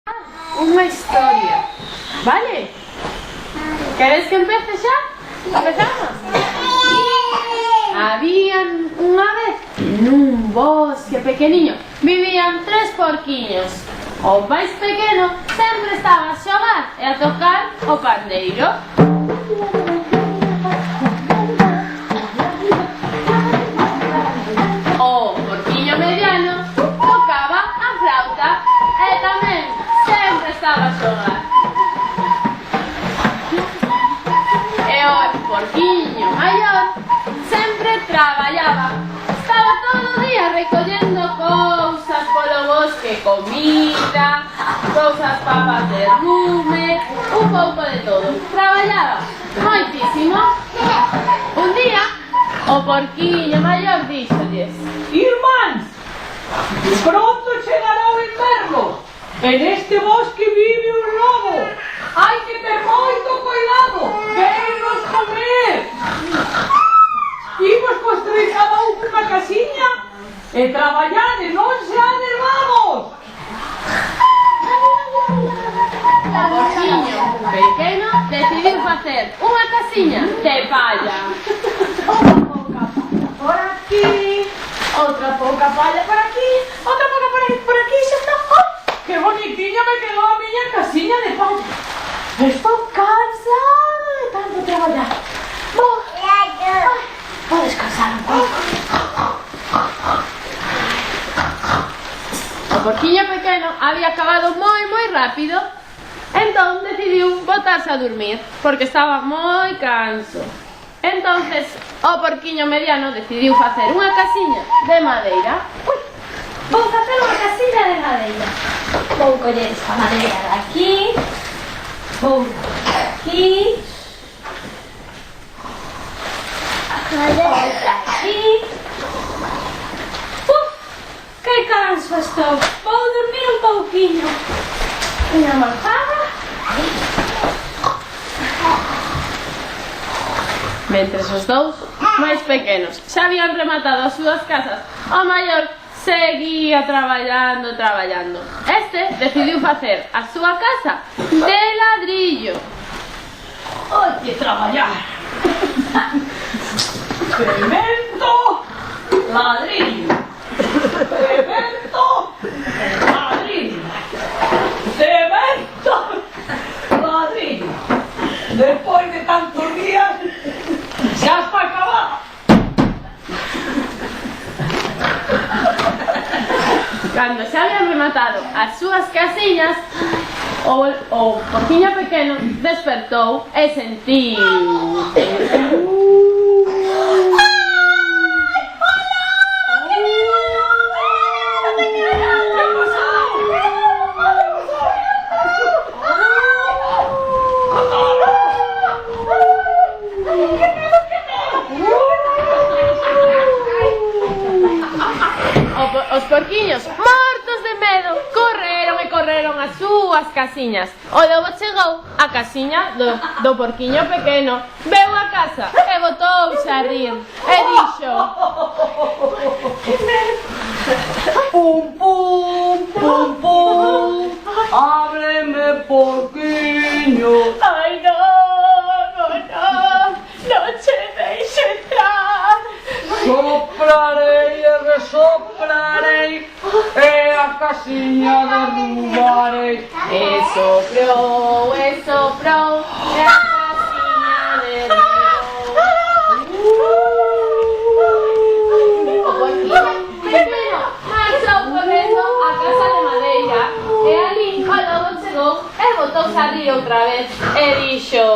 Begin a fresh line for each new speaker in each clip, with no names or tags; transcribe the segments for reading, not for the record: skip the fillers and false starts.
Una historia, ¿vale? ¿Queréis que empiece ya? ¿Empezamos? Había una vez en un bosque pequeniño vivían tres porquiños. O máis pequeno sempre estaba a xogar e a tocar o pandeiro. O porquiño mediano tocaba a flauta e tamén sempre estaba a xogar. E o porquiño maior sempre traballaba. Estaba todo o día recollendo cousas polo bosque, comida, cousas para facer lume, un pouco de todo. Traballaba moitísimo. Un día, o porquiño maior díxolles:
Irmáns, pronto chegará o inverno. En este bosque vive un lobo. Hai que ter moito cuidado. Vennos comer. Imos construir cada un unha casiña e traballar e non se vamos.
O porquiño pequeno decidiu facer unha casiña de palla. Unha pouca palla por aquí, outra pouca palla por aquí, outra pouca por aquí, xa está.
Que bonitiña me quedou a miña casiña de palla.
Estou cansada de tanto traballar. Vou descansar un pouco. O porquiño pequeno había acabado moi rápido. Entón decidiu botarse a dormir porque estaba moi canso. Entonces o porquiño mediano decidiu facer unha casiña de madeira. Vou facer unha casiña de madeira. Vou coller esta madeira de aquí. Vou aquí. Outra aquí. Que canso estou. Vou dormir un pouquiño. Unha morfada. Mentres os dous máis pequenos xa habían rematado as súas casas, o maior seguía traballando. Este decidiu facer a súa casa de ladrillo.
Hai que traballar. Cemento, ladrillo. Cemento, ladrillo. Cemento, ladrillo. Despois de tantos días, xa está acabado.
Cando xa habían rematado as súas casiñas, o porquiño pequeno despertou e sentiu... Os porquiños, mortos de medo, correron as súas casiñas. O lobo chegou á casiña do porquiño pequeno, veu a casa e botouse a rir e dixo:
Pum, pum, pum, pum, ábreme, porquiño.
Ai, non che deixo entrar.
Soprarei e resoprarei e a casiña derrubarei.
E soprou e a casiña derribou. O porquiño pequeno marchou correndo á casa de madeira e ali o lobo chegou e botouse a rir outra vez e dixo: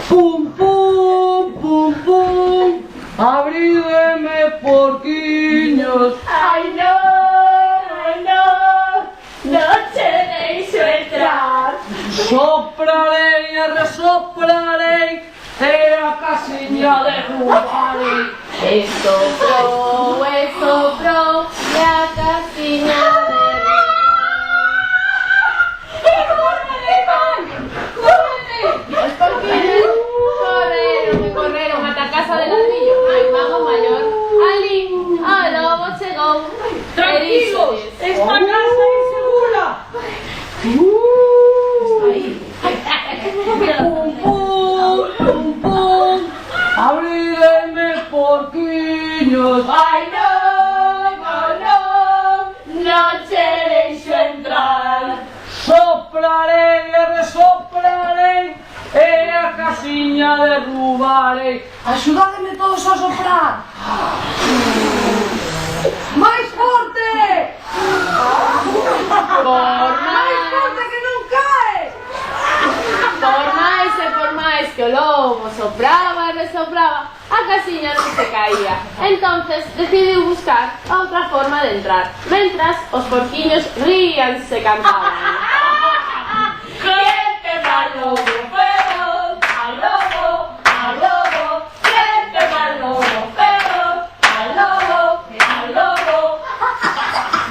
Pum, pum, pum, pum, abrídeme, porquiños.
Ai, non che deixo entrar.
Soprarei e resoprarei e a casiña derrubarei.
E soprou e a casiña derribou. Os porquiños correron ata a casa de ladrillo. Hai un mago maior. Ali, o lobo chegou.
tranquilos, esta casa es segura. Pum, pum, pum. Abrídeme, porquiños.
Ay, no, no te dejo entrar.
Soplaré e resoplaré e a casiña derrubaré. Axudádeme todos a soprar. Máis forte! Máis forte que non cae!
Por máis que o lobo sopraba e resopraba, a casiña non se caía. Entonces decidiu buscar outra forma de entrar, mentras os porquiños ríanse e cantaban.
Gente al lobo, pero al lobo, gente al lobo, pero al lobo.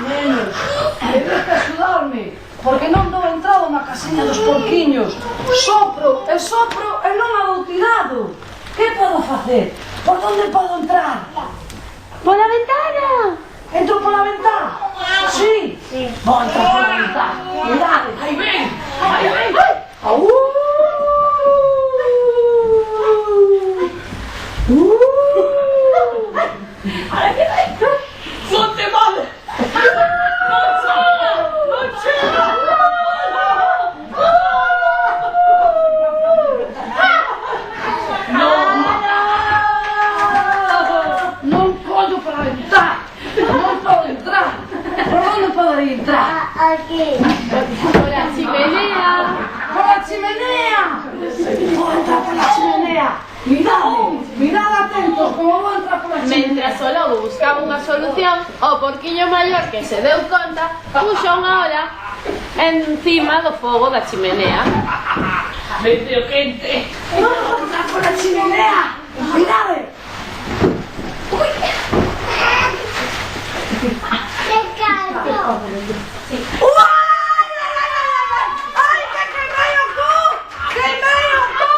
Nenos, tenéis que axudarme, porque non dou entrado na casiña dos porquiños. Sopro e non a dou tirado. Que podo facer? Por onde podo entrar?
Pola ventana!
Entro pola ventana? Sí. Vou entrar pola ventana. Cuidado, aí ven. Au! Non te vale! Non chega! Non podo para entrar! Non podo entrar! Por onde podo entrar?
Aquí.
Pola chimenea!
¡Por la chimenea! ¡Voy a entrar por la chimenea! ¡Mirad atentos como voy a entrar por la chimenea!
Mentras o lobo buscaba unha solución, o porquiño maior que se deu conta puxo unha ola encima do fogo da chimenea.
¡Medio quente! ¡Vamos a entrar por la chimenea! ¡Mirad!
¡Qué caldo!
¡Ay, que quemeo tú! ¡Quemeo tú!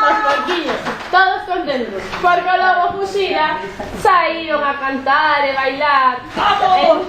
Os porquiños, todos contentos, porque o lobo fuxira, saíron a cantar e bailar.
¡Vamos!